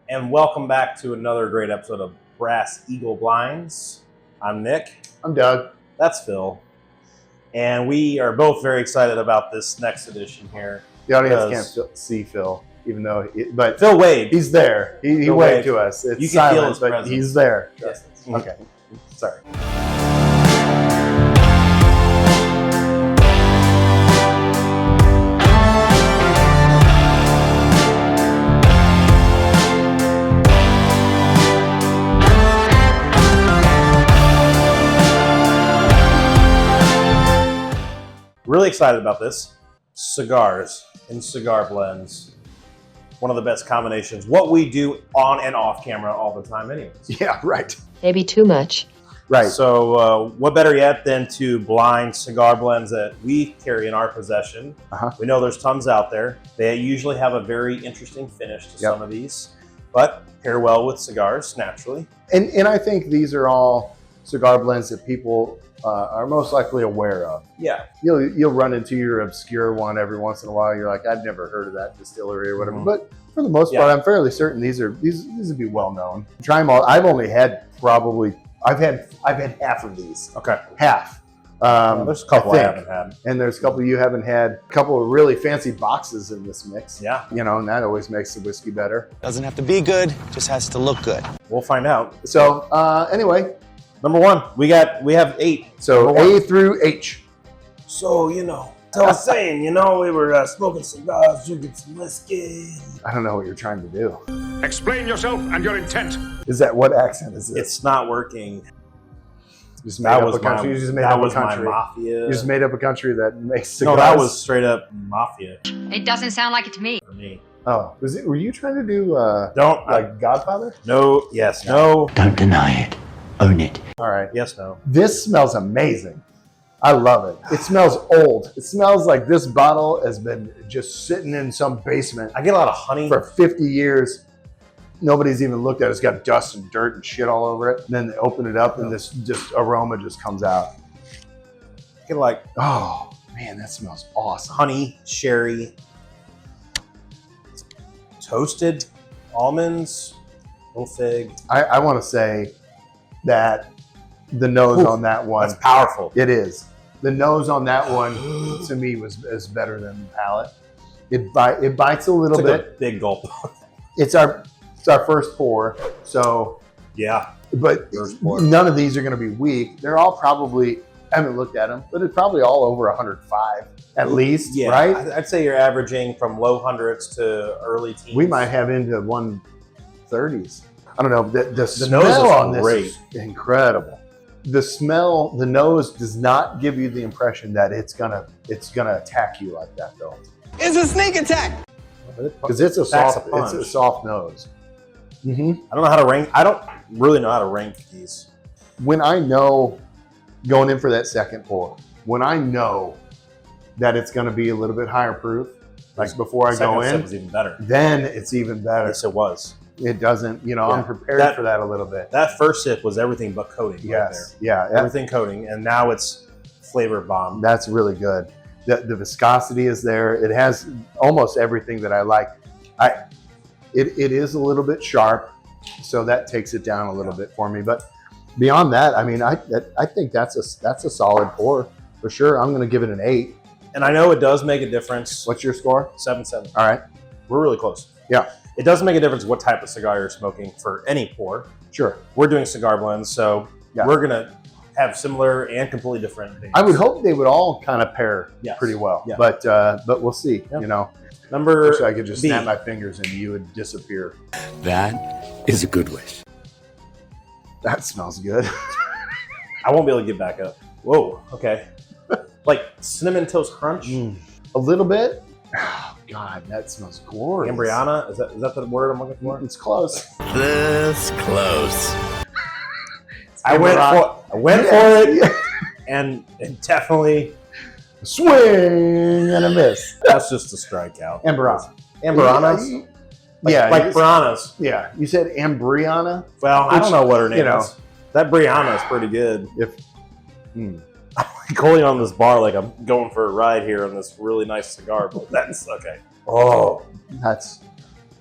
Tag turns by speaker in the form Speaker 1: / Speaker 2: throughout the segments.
Speaker 1: And welcome back to another great episode of Brass Eagle Blinds. I'm Nick.
Speaker 2: I'm Doug.
Speaker 1: That's Phil. And we are both very excited about this next edition here.
Speaker 2: The audience can't see Phil, even though, but
Speaker 1: Phil waved.
Speaker 2: He's there. He waved to us. It's
Speaker 1: you can
Speaker 2: silent,
Speaker 1: feel his
Speaker 2: but
Speaker 1: presence.
Speaker 2: he's there.
Speaker 1: Yes.
Speaker 2: Okay.
Speaker 1: Sorry. Really excited about this. Cigars and cigar blends. One of the best combinations. What we do on and off camera all the time anyways.
Speaker 2: Yeah, right.
Speaker 3: Maybe too much.
Speaker 2: Right.
Speaker 1: So what better yet than to blind cigar blends that we carry in our possession. We know there's tons out there. They usually have a very interesting finish to some of these, but pair well with cigars naturally.
Speaker 2: And I think these are all cigar blends that people are most likely aware of.
Speaker 1: Yeah.
Speaker 2: You'll run into your obscure one every once in a while. You're like, I've never heard of that distillery or whatever. But for the most part, I'm fairly certain these would be well known. Try them all. I've only had I've had half of these.
Speaker 1: Okay.
Speaker 2: Half.
Speaker 1: There's a couple I haven't had.
Speaker 2: And there's a couple you haven't had. A couple of really fancy boxes in this mix.
Speaker 1: Yeah.
Speaker 2: You know, and that always makes the whiskey better.
Speaker 4: Doesn't have to be good, just has to look good.
Speaker 1: We'll find out.
Speaker 2: So anyway.
Speaker 1: Number one, we have 8.
Speaker 2: So A through H.
Speaker 1: So, I was saying, we were smoking cigars, drinking some whiskey.
Speaker 2: I don't know what you're trying to do.
Speaker 5: Explain yourself and your intent.
Speaker 2: Is that, what accent is this?
Speaker 1: It's not working.
Speaker 2: You just made up a country. You just made up a country.
Speaker 1: My mafia.
Speaker 2: You just made up a country that makes cigars.
Speaker 1: No, that was straight up mafia.
Speaker 3: It doesn't sound like it to me.
Speaker 1: For me.
Speaker 2: Oh, were you trying to do Godfather?
Speaker 1: No, yes, no.
Speaker 6: Don't deny it. Own it.
Speaker 2: All right.
Speaker 1: Yes, no.
Speaker 2: This smells amazing. I love it. It smells old. It smells like this bottle has been just sitting in some basement.
Speaker 1: I get a lot of honey.
Speaker 2: For 50 years. Nobody's even looked at it. It's got dust and dirt and shit all over it. And then they open it up and this just aroma just comes out.
Speaker 1: I get
Speaker 2: oh man, that smells awesome.
Speaker 1: Honey, sherry, toasted almonds, little fig.
Speaker 2: I want to say that the nose on that one.
Speaker 1: That's powerful.
Speaker 2: It is. The nose on that one to me is better than the palate. It bites a little bit.
Speaker 1: A big gulp.
Speaker 2: It's our first pour, so
Speaker 1: yeah.
Speaker 2: But none of these are going to be weak. They're all probably, I haven't looked at them, but it's probably all over 105 at least, right?
Speaker 1: I'd say you're averaging from low hundreds to early teens.
Speaker 2: We might have into 130s. I don't know. The smell
Speaker 1: nose is
Speaker 2: on this
Speaker 1: great.
Speaker 2: is incredible. The smell, the nose does not give you the impression that it's gonna attack you like that though.
Speaker 4: It's a sneak attack.
Speaker 2: Because it's a soft nose.
Speaker 1: I don't know how to rank. I don't really know how to rank these.
Speaker 2: When I know going in for that second pour, when I know that it's going to be a little bit higher proof, like before I go in,
Speaker 1: was even better.
Speaker 2: Then it's even better.
Speaker 1: Yes, it was.
Speaker 2: It doesn't, I'm prepared for that a little bit.
Speaker 1: That first sip was everything but coating. Right there.
Speaker 2: Yeah.
Speaker 1: Everything coating, and now it's flavor bomb.
Speaker 2: That's really good. The viscosity is there. It has almost everything that I like. It is a little bit sharp, so that takes it down a little bit for me. But beyond that, I mean, I think that's a solid pour for sure. I'm going to give it an 8.
Speaker 1: And I know it does make a difference.
Speaker 2: What's your score?
Speaker 1: 7.7.
Speaker 2: All right,
Speaker 1: we're really close.
Speaker 2: Yeah,
Speaker 1: it does make a difference what type of cigar you're smoking for any pour.
Speaker 2: Sure,
Speaker 1: we're doing cigar blends, so we're gonna have similar and completely different things.
Speaker 2: I would hope they would all kind of pair pretty well, but we'll see.
Speaker 1: Number
Speaker 2: wish I could just
Speaker 1: B.
Speaker 2: snap my fingers and you would disappear.
Speaker 6: That is a good wish.
Speaker 2: That smells good.
Speaker 1: I won't be able to get back up. Whoa, okay. Like cinnamon toast crunch?
Speaker 2: A little bit. Oh, God, that smells glorious.
Speaker 1: Ambriana? Is that the word I'm looking for?
Speaker 2: It's close.
Speaker 6: This close.
Speaker 1: I went for it, and it definitely
Speaker 2: swing and a miss.
Speaker 1: That's just a strikeout.
Speaker 2: Ambriana.
Speaker 1: Like Brianna's.
Speaker 2: Yeah, you said Ambriana.
Speaker 1: Well, I don't know what her name is. That Brianna is pretty good. I'm going on this bar like I'm going for a ride here on this really nice cigar, but that's okay.
Speaker 2: Oh, that's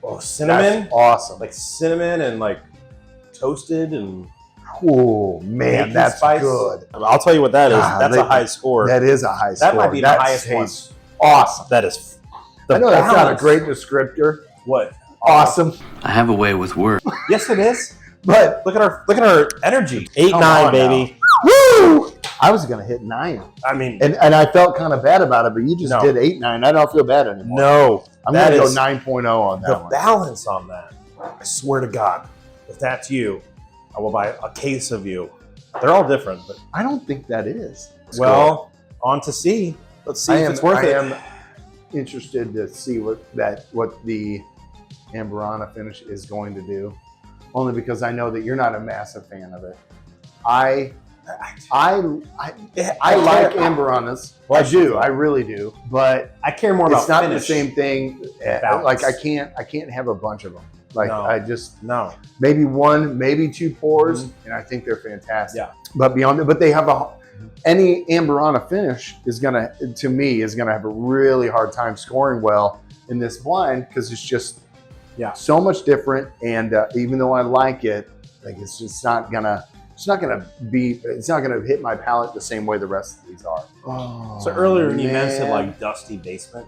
Speaker 1: Oh, cinnamon?
Speaker 2: That's awesome.
Speaker 1: Like cinnamon and like toasted and
Speaker 2: oh man, that's
Speaker 1: spice.
Speaker 2: Good.
Speaker 1: I'll tell you what that is. That's a high score.
Speaker 2: That is a high score.
Speaker 1: That might be the highest one.
Speaker 2: Awesome.
Speaker 1: That is.
Speaker 2: I know that's not a great descriptor.
Speaker 1: What?
Speaker 2: Awesome.
Speaker 6: I have a way with words.
Speaker 1: Yes, it is.
Speaker 2: But
Speaker 1: look at our energy. 8-9, baby.
Speaker 2: Woo! I was gonna hit 9.
Speaker 1: I mean,
Speaker 2: and I felt kind of bad about it, but you just did 8-9. I don't feel bad anymore.
Speaker 1: No,
Speaker 2: I'm gonna go 9.0 on that one.
Speaker 1: The balance on that. I swear to God, if that's you, I will buy a case of you. They're all different, but
Speaker 2: I don't think that is.
Speaker 1: Well, on to see. Let's see if it's worth it.
Speaker 2: I am interested to see what the Amberana finish is going to do, only because I know that you're not a massive fan of it. I like Amberanas. Well, I do. I really do. But
Speaker 1: I care more about
Speaker 2: it's not
Speaker 1: finish.
Speaker 2: the same thing. Like I can't have a bunch of them. Like I just maybe one, maybe 2 pours, and I think they're fantastic. Yeah. But beyond that, but they have any Amberana finish is gonna have a really hard time scoring well in this blind because it's just so much different. And even though I like it, like it's not gonna hit my palate the same way the rest of these are. Oh,
Speaker 1: so earlier when you mentioned like dusty basement,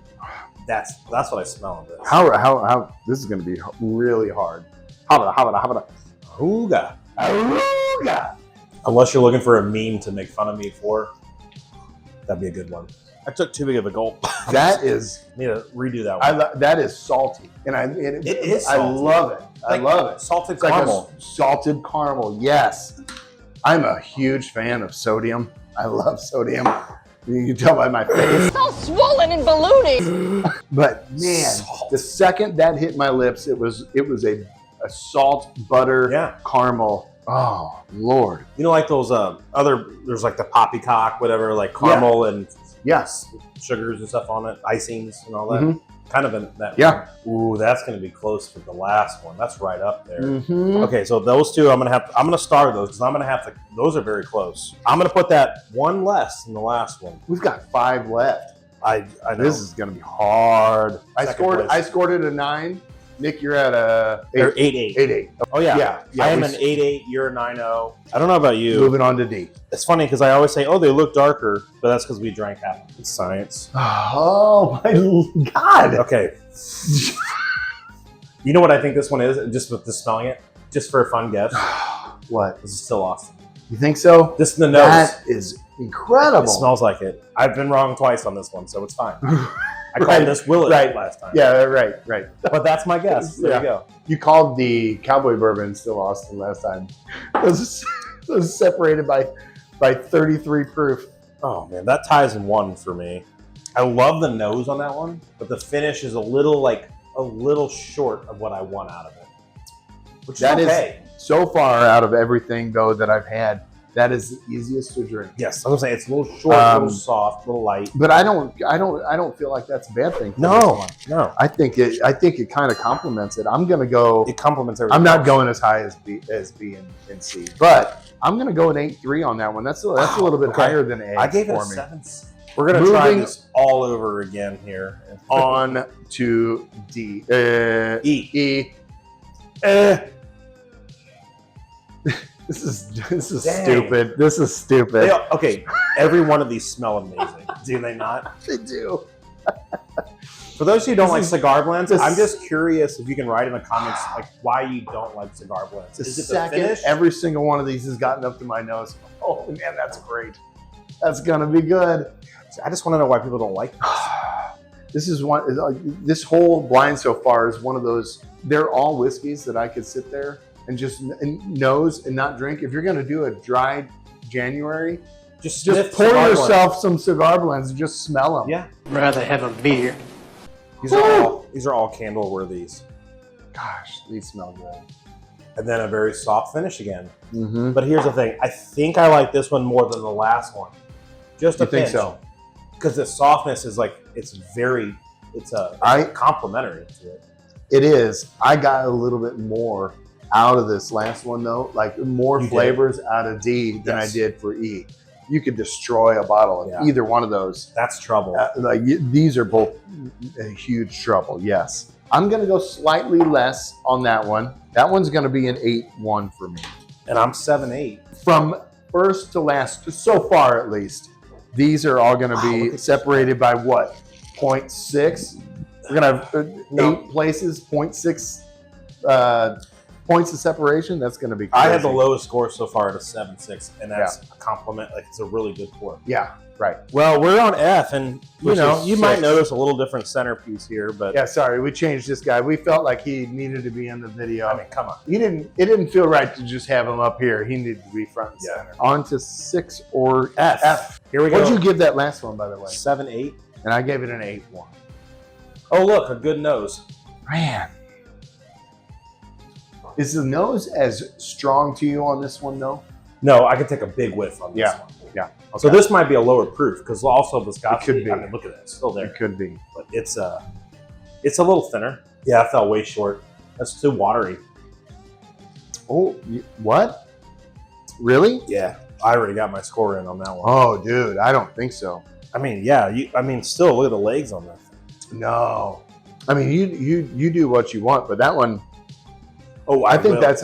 Speaker 1: that's what I smell of this.
Speaker 2: How this is gonna be really hard. Aruga.
Speaker 1: Unless you're looking for a meme to make fun of me for, that'd be a good one. I took too big of a gulp.
Speaker 2: That is.
Speaker 1: Need to redo that one.
Speaker 2: That is salty, and it is. Salty. I love it. I love it.
Speaker 1: Salted caramel.
Speaker 2: Like salted caramel. Yes, I'm a huge fan of sodium. I love sodium. You can tell by my face.
Speaker 7: It's all swollen and ballooning.
Speaker 2: But man, the second that hit my lips, it was a salt butter caramel. Oh Lord!
Speaker 1: You know, like those there's like the poppycock, whatever, like caramel and sugars and stuff on it, icings and all that. Kind of in that.
Speaker 2: Yeah.
Speaker 1: Ooh, that's going to be close to the last one. That's right up there. Okay, so those two, I'm gonna star those because I'm gonna have to. Those are very close. I'm gonna put that one less than the last one.
Speaker 2: We've got 5 left.
Speaker 1: I know.
Speaker 2: This is gonna be hard. I scored it a 9. Nick, you're at a
Speaker 1: 8-8.
Speaker 2: 8-8.
Speaker 1: Oh yeah. I am an 8-8. You're a 9-0. I don't know about you.
Speaker 2: Moving on to D.
Speaker 1: It's funny because I always say, "Oh, they look darker," but that's because we drank half. It's science.
Speaker 2: Oh my God.
Speaker 1: Okay. You know what I think this one is? Just with smelling it, just for a fun guess.
Speaker 2: What?
Speaker 1: This is still awesome.
Speaker 2: You think so?
Speaker 1: This in the nose.
Speaker 2: That is incredible.
Speaker 1: It smells like it. I've been wrong twice on this one, so it's fine. I called this Willet last time.
Speaker 2: Yeah, right.
Speaker 1: But that's my guess. There you go.
Speaker 2: You called the Cowboy Bourbon still Austin last time. It was separated by 33 proof.
Speaker 1: Oh man, that ties in 1 for me. I love the nose on that one, but the finish is a little short of what I want out of it. Which is okay.
Speaker 2: So far out of everything though that I've had, that is the easiest to drink.
Speaker 1: Yes, I was gonna say it's a little short, a little soft, a little light.
Speaker 2: But I don't feel like that's a bad thing.
Speaker 1: No.
Speaker 2: I think it kind of complements it. I'm gonna go.
Speaker 1: It complements everything.
Speaker 2: I'm not going as high as B and C, but I'm gonna go an 8.3 on that one. That's a little bit higher than A.
Speaker 1: I gave it a 7. We're gonna try this all over again here.
Speaker 2: On to D. E. This is stupid. This is stupid.
Speaker 1: Okay, every one of these smell amazing. Do they not?
Speaker 2: They do.
Speaker 1: For those who don't like cigar blends, I'm just curious if you can write in the comments like why you don't like cigar blends. Is it the finish?
Speaker 2: Every single one of these has gotten up to my nose. Oh man, that's great. That's gonna be good.
Speaker 1: I just want to know why people don't like this.
Speaker 2: This whole blind so far is one of those. They're all whiskeys that I could sit there and just nose and not drink. If you're going to do a dry January, just pour yourself some cigar blends and just smell them.
Speaker 1: Yeah.
Speaker 4: Rather have a beer.
Speaker 1: These are all candle worthies.
Speaker 2: Gosh, these smell good.
Speaker 1: And then a very soft finish again. But here's the thing. I think I like this one more than the last one. Just a pinch.
Speaker 2: Think so?
Speaker 1: Because the softness is like, it's complimentary to it.
Speaker 2: It is. I got a little bit more out of this last one though, like more flavors out of D than I did for E. You could destroy a bottle of either one of those.
Speaker 1: That's trouble.
Speaker 2: These are both a huge trouble. Yes. I'm going to go slightly less on that one. That one's going to be an 8-1 for me.
Speaker 1: And I'm 7-8.
Speaker 2: From first to last, so far at least, these are all going to be separated by what? 0.6? We're going to have 8 places, 0.6 points of separation. That's going to be crazy.
Speaker 1: I had the lowest score so far at a 7.6, and that's a compliment. Like, it's a really good pour.
Speaker 2: Yeah, right.
Speaker 1: Well, we're on F, and you might
Speaker 2: 6.
Speaker 1: notice a little different centerpiece here, but
Speaker 2: Yeah, sorry, we changed this guy. We felt like he needed to be in the video.
Speaker 1: I mean, come on.
Speaker 2: It didn't feel right to just have him up here. He needed to be front and center. On to 6 or F.
Speaker 1: Here we go.
Speaker 2: What'd you give that last one, by the way?
Speaker 1: 7-8.
Speaker 2: And I gave it an 8-1.
Speaker 1: Oh, look, a good nose.
Speaker 2: Man. Is the nose as strong to you on this one, though?
Speaker 1: No, I could take a big whiff on this one.
Speaker 2: Yeah. Okay.
Speaker 1: So this might be a lower proof because also viscosity.
Speaker 2: It could be.
Speaker 1: I mean, look at it, it's still there.
Speaker 2: It could be.
Speaker 1: But it's a little thinner. Yeah, I fell way short. That's too watery.
Speaker 2: Oh, what? Really?
Speaker 1: Yeah, I already got my score in on that one.
Speaker 2: Oh, dude, I don't think so.
Speaker 1: I mean, yeah. Still look at the legs on that thing.
Speaker 2: No. I mean, you do what you want, but that one.
Speaker 1: Oh,
Speaker 2: I think that's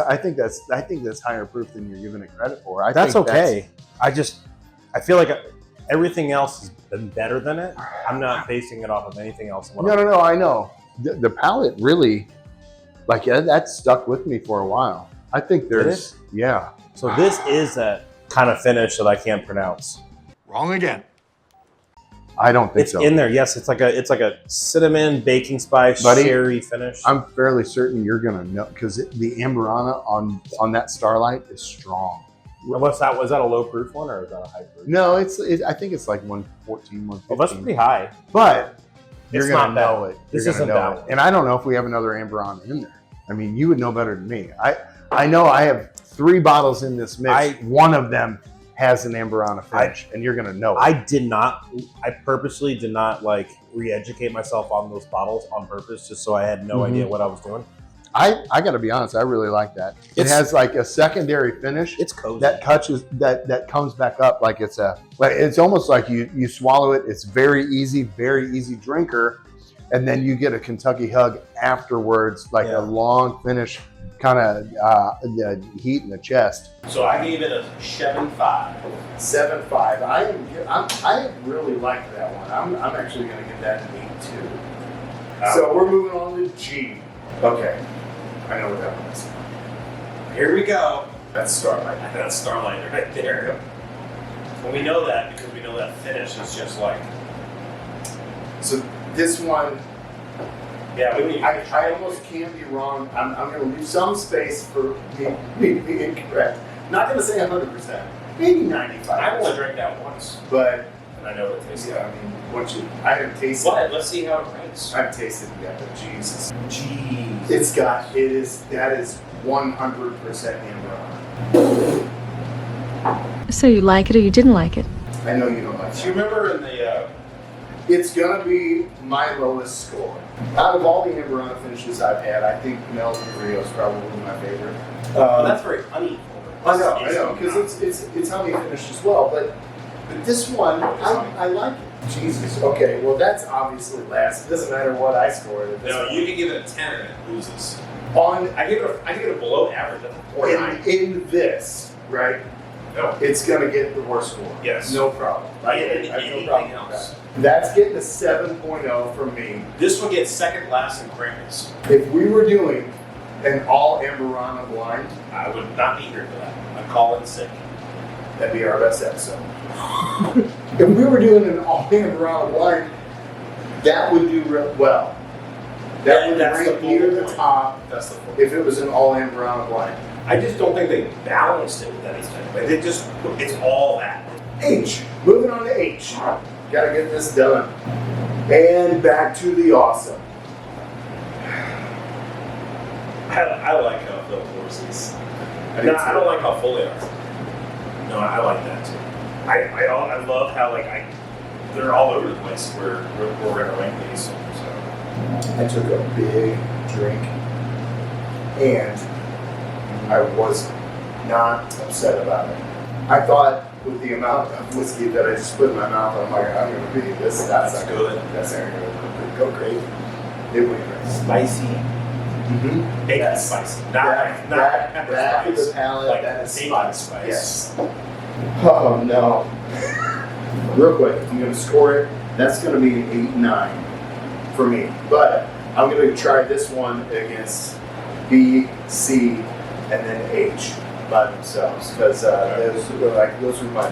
Speaker 2: higher proof than you're giving it credit for.
Speaker 1: That's okay. I feel like everything else has been better than it. I'm not basing it off of anything else.
Speaker 2: No, I know. The palate really, like, that stuck with me for a while. I think there's, yeah.
Speaker 1: So this is that kind of finish that I can't pronounce.
Speaker 5: Wrong again.
Speaker 2: I don't think so.
Speaker 1: It's in there. Yes, it's like a cinnamon, baking spice, cherry finish.
Speaker 2: I'm fairly certain you're gonna know because the Amberana on that Starlight is strong.
Speaker 1: What's that? Was that a low proof one or is that a high proof?
Speaker 2: No, I think it's like 114, 115.
Speaker 1: Well, that's pretty high.
Speaker 2: But you're
Speaker 1: It's
Speaker 2: gonna
Speaker 1: not
Speaker 2: know
Speaker 1: bad.
Speaker 2: it.
Speaker 1: This
Speaker 2: You're gonna
Speaker 1: isn't
Speaker 2: know
Speaker 1: bad.
Speaker 2: it. And I don't know if we have another Amberana in there. I mean, you would know better than me. I know I have 3 bottles in this mix. One of them has an Amberana finish, and you're gonna know it.
Speaker 1: I purposely did not like re-educate myself on those bottles on purpose, just so I had no idea what I was doing.
Speaker 2: I gotta be honest, I really like that. It has like a secondary finish.
Speaker 1: It's cozy.
Speaker 2: That comes back up like it's almost like you swallow it. It's very easy drinker, and then you get a Kentucky hug afterwards, like a long finish, kind of heat in the chest.
Speaker 1: So I gave it a 7.5.
Speaker 2: 7.5. I really like that one. I'm actually gonna give that an 8 too. So we're moving on to G. Okay, I know what that one is.
Speaker 1: Here we go.
Speaker 2: That's Starlight.
Speaker 1: That's Starlight right there. And we know that because we know that finish is just like.
Speaker 2: So this one,
Speaker 1: Yeah,
Speaker 2: I almost can't be wrong. I'm going to leave some space for me to be incorrect. Not going to say 100%, maybe 95%.
Speaker 1: I only drank that once,
Speaker 2: But
Speaker 1: and I know what it tastes
Speaker 2: yeah, I mean, I haven't tasted.
Speaker 1: But let's see how it ranks.
Speaker 2: I've tasted it yet, but Jesus,
Speaker 1: Jeez.
Speaker 2: that is 100% Amber.
Speaker 8: So you like it or you didn't like it?
Speaker 2: I know you don't like
Speaker 1: Do
Speaker 2: it.
Speaker 1: you remember in the?
Speaker 2: It's going to be my lowest score. Out of all the Amberana finishes I've had, I think Mel Rio is probably my favorite.
Speaker 1: That's very honey.
Speaker 2: I know, because it's honey finished as well. But this one, I like it. Jesus. Okay, well that's obviously last. It doesn't matter what I scored.
Speaker 1: No, you can give it a 10 and it loses.
Speaker 2: I
Speaker 1: give it a below average. That's a 4.9.
Speaker 2: in this, right?
Speaker 1: No.
Speaker 2: It's gonna get the worst score.
Speaker 1: Yes.
Speaker 2: No problem. I have no
Speaker 1: Anything
Speaker 2: problem with
Speaker 1: else?
Speaker 2: that. That's getting a 7.0 from me.
Speaker 1: This one gets second last in Krampus.
Speaker 2: If we were doing an all Amberana blind,
Speaker 1: I would not be here for that. I'd call in sick.
Speaker 2: that'd be our best episode. If we were doing an all Amberana blind, that would do real well. That would
Speaker 1: That's
Speaker 2: rank
Speaker 1: the
Speaker 2: near the
Speaker 1: point.
Speaker 2: top
Speaker 1: That's the point.
Speaker 2: if it was an all Amberana blind.
Speaker 1: I just don't think they balanced it with anything. Like it's all that.
Speaker 2: H. Moving on to H. Gotta get this done. And back to the awesome.
Speaker 1: I like how Phil horses. No, I don't like how full they are. No, I like that too. I love how they're all over the place. We're gonna rank these. So.
Speaker 2: I took a big drink and I was not upset about it. I thought with the amount of whiskey that I just put in my mouth, I'm like, I'm gonna be that's not
Speaker 1: good.
Speaker 2: That's not gonna go great. They went great.
Speaker 1: Spicy.
Speaker 2: Mm-hmm.
Speaker 1: Bacon
Speaker 2: Yes.
Speaker 1: spicy. Not
Speaker 2: Back of the palate.
Speaker 1: Like
Speaker 2: that is
Speaker 1: bacon
Speaker 2: spice.
Speaker 1: spice.
Speaker 2: Yes. Oh no. Real quick, I'm going to score it. That's going to be an 8-9 for me. But I'm going to try this one against B, C, and then H by themselves because those are my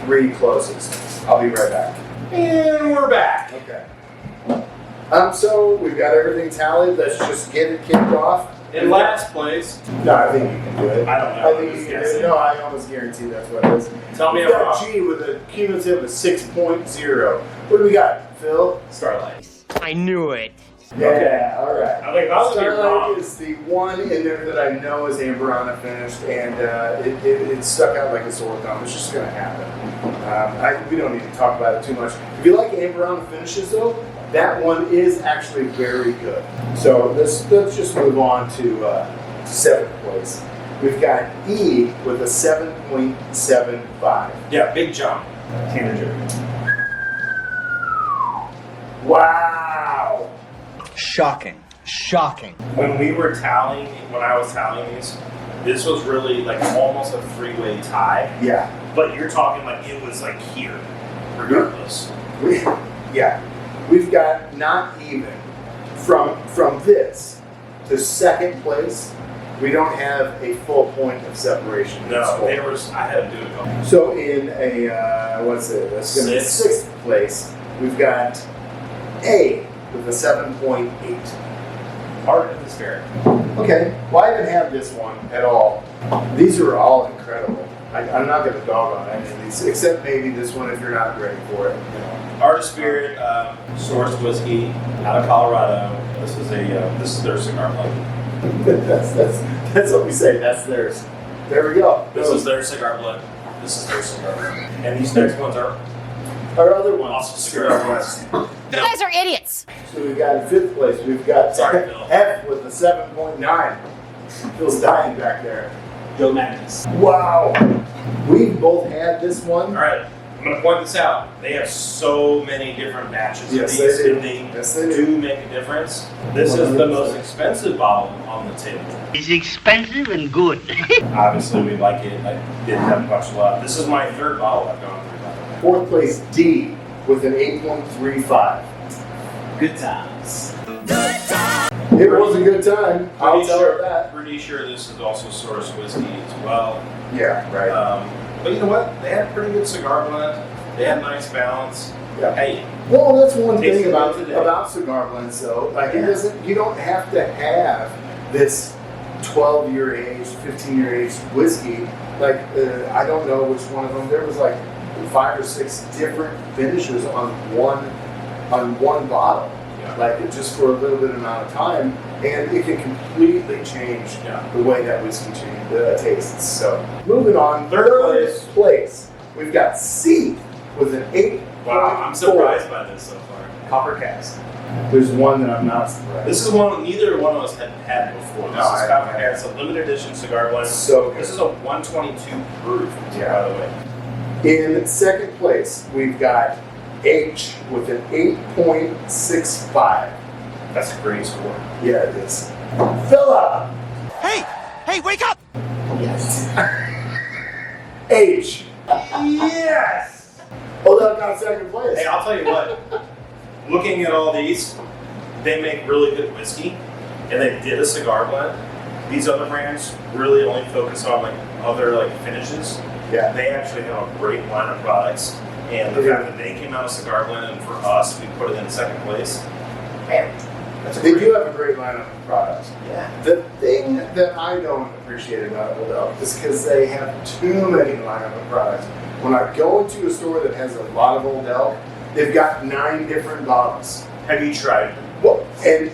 Speaker 2: 3 closest. I'll be right back.
Speaker 1: And we're back.
Speaker 2: Okay. So we've got everything tallied. Let's just get it kicked off.
Speaker 1: In last place.
Speaker 2: No, I think you can do it.
Speaker 1: I don't know.
Speaker 2: I think you can do it. No, I almost guarantee that's what it is.
Speaker 1: Tell me
Speaker 2: We've
Speaker 1: I'm
Speaker 2: got
Speaker 1: wrong.
Speaker 2: G with a cumulative of 6.0. What do we got, Phil?
Speaker 1: Starlight.
Speaker 4: I knew it.
Speaker 2: Yeah, all right.
Speaker 1: I think that would be wrong.
Speaker 2: Starlight is the one in there that I know is Amberana finished, and it stuck out like a sore thumb. It's just going to happen. We don't need to talk about it too much. If you like Amberana finishes, though, that one is actually very good. So let's just move on to 7th place. We've got E with a 7.75.
Speaker 1: Yeah, big jump. Tanager.
Speaker 2: Wow.
Speaker 4: Shocking. Shocking.
Speaker 1: When we were tallying, when I was tallying these, this was really like almost a 3-way tie.
Speaker 2: Yeah.
Speaker 1: But you're talking like it was like here, regardless.
Speaker 2: We've got not even from this to 2nd place. We don't have a full point of separation.
Speaker 1: No, there was. I had to do it.
Speaker 2: So in a what's it? That's going to be 6th place. We've got A with a 7.8.
Speaker 1: Hard at this fair.
Speaker 2: Okay, well I didn't have this one at all. These are all incredible. I'm not going to dog on any of these, except maybe this one if you're not ready for it. You know.
Speaker 1: Art of Spirit, sourced whiskey out of Colorado. This is their cigar blend.
Speaker 2: that's what we say. That's theirs. There we go.
Speaker 1: This is their cigar blend. This is their cigar blend. And these next ones are
Speaker 2: our other ones.
Speaker 1: also cigar blends.
Speaker 7: You guys are idiots.
Speaker 2: So we've got in 5th place. We've got
Speaker 1: Sorry, Bill.
Speaker 2: F with a 7.9. Phil's dying back there.
Speaker 1: Joe Magnus.
Speaker 2: Wow. We've both had this one.
Speaker 1: All right, I'm going to point this out. They have so many different batches
Speaker 2: Yes,
Speaker 1: of these,
Speaker 2: they do.
Speaker 1: and they,
Speaker 2: Yes, they do.
Speaker 1: do make a difference. This is the most expensive bottle on the table.
Speaker 6: It's expensive and good.
Speaker 1: Obviously, we like it. I didn't have much love. This is my 3rd bottle I've gone through. By the way.
Speaker 2: 4th place D with an 8.35.
Speaker 4: Good times.
Speaker 2: It was a good time. I'll
Speaker 1: Pretty
Speaker 2: tell
Speaker 1: sure,
Speaker 2: her that.
Speaker 1: Pretty sure this is also source whiskey as well.
Speaker 2: Yeah, right.
Speaker 1: But you know what? They had a pretty good cigar blend. They had nice balance.
Speaker 2: Yeah.
Speaker 1: Hey,
Speaker 2: Well, that's one
Speaker 1: Tasted
Speaker 2: thing
Speaker 1: it
Speaker 2: about
Speaker 1: today.
Speaker 2: cigar blends, though. Like, it doesn't. You don't have to have this 12-year aged, 15-year aged whiskey. Like, I don't know which one of them. There was like 5 or 6 different finishes on one bottle.
Speaker 1: Yeah.
Speaker 2: Like just for a little bit amount of time, and it can completely change the way that whiskey tastes. So, moving on, 3rd place, we've got C with an 8.
Speaker 1: wow, I'm surprised by this so far. Copper Cask.
Speaker 2: There's one that I'm not surprised.
Speaker 1: This is one neither one of us had had before. This
Speaker 2: No,
Speaker 1: is
Speaker 2: I
Speaker 1: Copper
Speaker 2: haven't.
Speaker 1: Cask. It's a limited edition cigar blend.
Speaker 2: So good.
Speaker 1: This is a 122 proof,
Speaker 2: Yeah.
Speaker 1: by the way.
Speaker 2: In 2nd place, we've got H with an 8.65.
Speaker 1: That's a great score.
Speaker 2: Yeah, it is. Philip!
Speaker 4: Hey, wake up!
Speaker 2: Yes. H. Yes! Oh, that got 2nd place.
Speaker 1: Hey, I'll tell you what. Looking at all these, they make really good whiskey, and they did a cigar blend. These other brands really only focus on like other like finishes.
Speaker 2: Yeah.
Speaker 1: They actually have a great line of products, and the fact that they came out of cigar blend, and for us, we put it in 2nd place. Man, that's a
Speaker 2: They
Speaker 1: great.
Speaker 2: do have a great lineup of products.
Speaker 1: Yeah.
Speaker 2: The thing that I don't appreciate about Old Elk is because they have too many lineup of products. When I go into a store that has a lot of Old Elk, they've got 9 different bottles.
Speaker 1: Have you tried?
Speaker 2: Well, and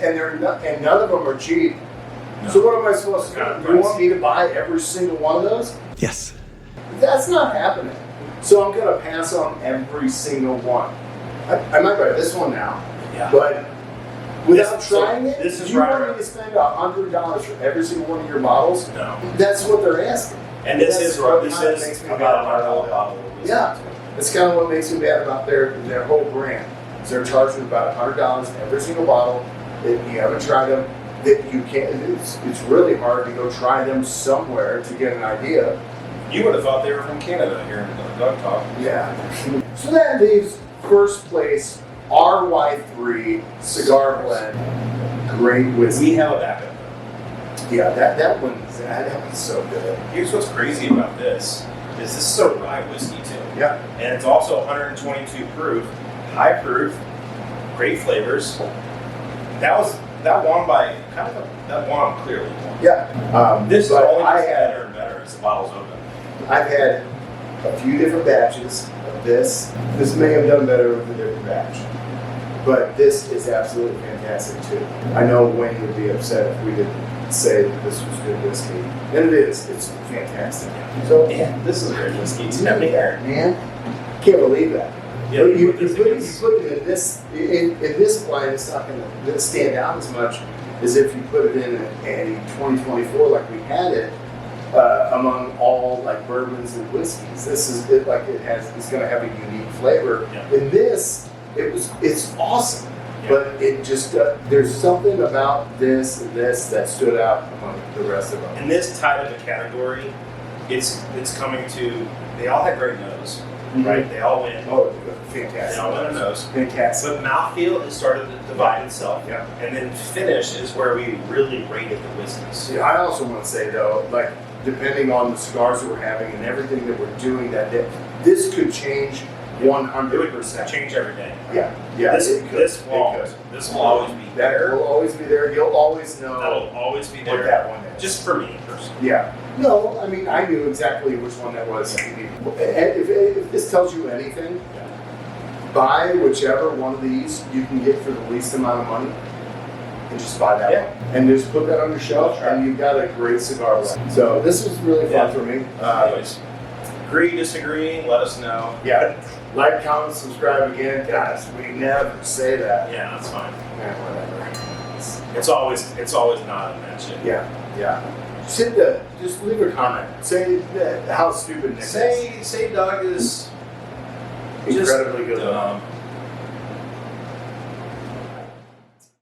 Speaker 2: none of them are cheap.
Speaker 1: No.
Speaker 2: So what am I supposed to
Speaker 1: Kind of
Speaker 2: do? You
Speaker 1: pricey.
Speaker 2: want me to buy every single one of those?
Speaker 4: Yes.
Speaker 2: That's not happening. So I'm going to pass on every single one. I might buy this one now,
Speaker 1: Yeah.
Speaker 2: but without
Speaker 1: This- so
Speaker 2: trying it,
Speaker 1: this is
Speaker 2: you
Speaker 1: right
Speaker 2: want
Speaker 1: around-
Speaker 2: me to spend $100 for every single one of your bottles?
Speaker 1: No.
Speaker 2: That's what they're asking.
Speaker 1: And this
Speaker 2: That's
Speaker 1: is right.
Speaker 2: what
Speaker 1: This
Speaker 2: kinda
Speaker 1: is
Speaker 2: makes me
Speaker 1: about
Speaker 2: mad
Speaker 1: a $100
Speaker 2: Old Elk.
Speaker 1: bottle of whiskey.
Speaker 2: Yeah, that's kind of what makes me mad about their whole brand. Is they're charging about $100 every single bottle, If you haven't tried them, that you can't. It's really hard to go try them somewhere to get an idea.
Speaker 1: You would have thought they were from Canada here in Dog Talk.
Speaker 2: Yeah. So that leaves first place RY3 cigar blend. Great whiskey.
Speaker 1: We have a backup.
Speaker 2: Yeah, that one's so good.
Speaker 1: Here's what's crazy about this is this is a rye whiskey too.
Speaker 2: Yeah.
Speaker 1: And it's also 122 proof, high proof, great flavors. That won by that won clearly won.
Speaker 2: Yeah.
Speaker 1: This is
Speaker 2: but
Speaker 1: only
Speaker 2: I
Speaker 1: gets
Speaker 2: had
Speaker 1: better and better as the bottle's open.
Speaker 2: I've had a few different batches of this. This may have done better with a different batch. But this is absolutely fantastic too. I know Wayne would be upset if we didn't say that this was good whiskey. And it is. It's fantastic. So
Speaker 1: Man, this is a great whiskey. It's never here.
Speaker 2: man, can't believe that.
Speaker 1: Yeah,
Speaker 2: you
Speaker 1: put this
Speaker 2: put
Speaker 1: against-
Speaker 2: it in this in this blend, it's not going to stand out as much as if you put it in a 2024 like we had it among all like bourbons and whiskeys. This is it, like it's going to have a unique flavor.
Speaker 1: Yeah.
Speaker 2: In this, it's awesome.
Speaker 1: Yeah.
Speaker 2: But it just there's something about this and this that stood out among the rest of them.
Speaker 1: In this type of a category, it's coming to. They all had great nose, right? They all win.
Speaker 2: Oh,
Speaker 1: They
Speaker 2: fantastic!
Speaker 1: all win a nose.
Speaker 2: Fantastic.
Speaker 1: But mouthfeel has started to divide itself.
Speaker 2: Yeah.
Speaker 1: And then finish is where we really rated the whiskeys.
Speaker 2: Yeah, I also want to say though, like depending on the cigars that we're having and everything that we're doing that day, this could change
Speaker 1: It
Speaker 2: 100%.
Speaker 1: would change every day.
Speaker 2: Yeah, yeah.
Speaker 1: This
Speaker 2: it could.
Speaker 1: this will
Speaker 2: It could.
Speaker 1: this will always be
Speaker 2: That
Speaker 1: there.
Speaker 2: will always be there. You'll always know
Speaker 1: That'll always be
Speaker 2: what
Speaker 1: there.
Speaker 2: that one is.
Speaker 1: Just for me personally.
Speaker 2: Yeah. No, I mean I knew exactly which one that was. If this tells you anything, buy whichever one of these you can get for the least amount of money, and just buy that
Speaker 1: Yeah.
Speaker 2: one, and just put that on your shelf,
Speaker 1: That's right.
Speaker 2: and you've got a great cigar blend. So this is really fun
Speaker 1: Yeah.
Speaker 2: for me.
Speaker 1: Anyways, agree, disagree, let us know.
Speaker 2: Yeah. Like, comment, subscribe again. Guys, we never say that.
Speaker 1: Yeah, that's fine.
Speaker 2: Man, whatever.
Speaker 1: It's always not in that shit.
Speaker 2: Yeah, yeah. Just leave a comment. Say how stupid Nick is.
Speaker 1: Say Doug is
Speaker 2: Incredibly
Speaker 1: just
Speaker 2: good.
Speaker 1: dumb.